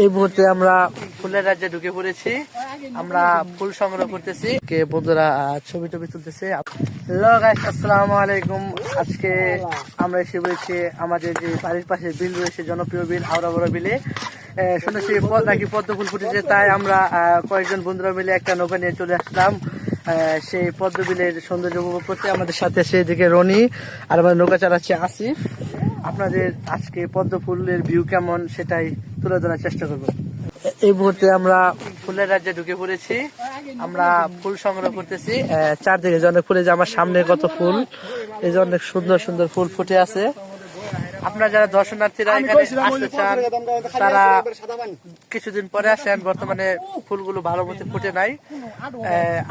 এই মুহূর্তে আমরা ফুলের রাজ্যে ঢুকে পড়েছি। আমরা ফুল সংগ্রহ করতেছি, বন্ধুরা ছবি টবি তুলতেছে। হ্যালো গাইস, আসসালামু আলাইকুম। আজকে আমরা এসে পড়েছি আমাদের যে বাড়ির পাশে বিল রয়েছে, জনপ্রিয় বিল আওড়া বড় বিলে। শুনেছি নাকি পদ্ম ফুল ফুটেছে, তাই আমরা কয়েকজন বন্ধুরা মিলে একটা নৌকা নিয়ে চলে আসলাম সেই পদ্ম বিলের সৌন্দর্য উপভোগ করতে। আমাদের সাথে সেদিকে রনি আর আমাদের নৌকা চালাচ্ছে আসিফ। আপনাদের আজকে পদ্ম ফুলের ভিউ কেমন সেটাই তুলে ধরার চেষ্টা করব। এই মুহূর্তে আমরা ফুলের রাজ্যে ঢুকে পড়েছি। আমরা ফুল সংগ্রহ করতেছি। চারদিকে যে অনেক ফুলে, যে আমার সামনে কত ফুল, এই যে অনেক সুন্দর সুন্দর ফুল ফুটে আছে। আপনারা যারা দর্শনার্থীরা এখানে আসতে চান তারা কিছুদিন পরে আসেন। বর্তমানে ফুলগুলো ভালো মতো ফুটে নাই,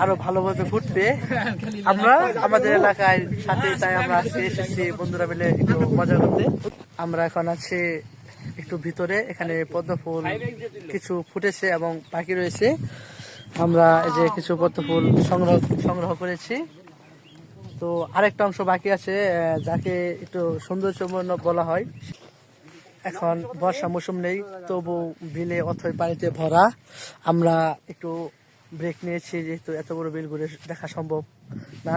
আরো ভালোভাবে ফুটবে। আমরা আমাদের এলাকায় সাথে, তাই আমরা আজকে এসেছি বন্ধুরা মিলে একটু মজা করতে। আমরা এখন আছি একটু ভিতরে, এখানে পদ্ম ফুল কিছু ফুটেছে এবং বাকি রয়েছে। আমরা এই যে কিছু পদ্ম ফুল সংগ্রহ করেছি। তো আরেকটা অংশ বাকি আছে, যাকে একটু সৌন্দর্যপূর্ণ বলা হয়। এখন বর্ষা মৌসুম নেই, তবু বিলে অথই পানিতে ভরা। আমরা একটু ব্রেক নিয়েছি, যেহেতু এত বড় বিল ঘুরে দেখা সম্ভব না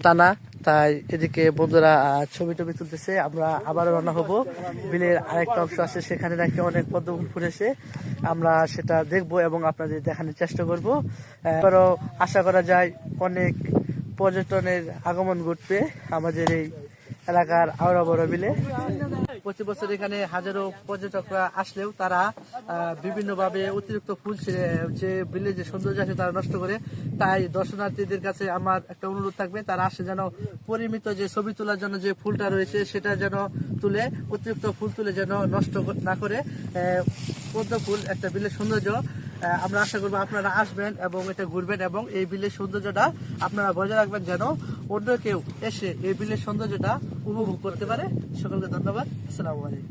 টানা, তাই এদিকে বন্ধুরা ছবি টবি তুলতেছে। আমরা আবারও রওনা হব। বিলের আরেকটা অংশ আছে, সেখানে নাকি অনেক পদ্ম ফুল ফুটেছে। আমরা সেটা দেখবো এবং আপনাদের দেখানোর চেষ্টা করবো। এবারও আশা করা যায় অনেক পর্যটনের আগমন ঘটবে আমাদের এই এলাকার আওড়া বড় বিলে। প্রতি বছর এখানে হাজারো পর্যটকরা আসলেও তারা বিভিন্ন ভাবে অতিরিক্ত ফুল ছিঁড়ে যে বিলের যে সৌন্দর্য আছে তারা নষ্ট করে। তাই দর্শনার্থীদের কাছে আমার একটা অনুরোধ থাকবে, তারা আসে যেন পরিমিত যে ছবি তোলার জন্য যে ফুলটা রয়েছে সেটা যেন তুলে, অতিরিক্ত ফুল তুলে যেন নষ্ট না করে। পদ্ম ফুল একটা বিলের সৌন্দর্য। আমরা আশা করবো আপনারা আসবেন এবং এটা ঘুরবেন এবং এই বিলের সৌন্দর্যটা আপনারা বজায় রাখবেন, যেন অন্য কেউ এসে এই বিলের সৌন্দর্যটা উপভোগ করতে পারে। সকলকে ধন্যবাদ। আসসালামু আলাইকুম।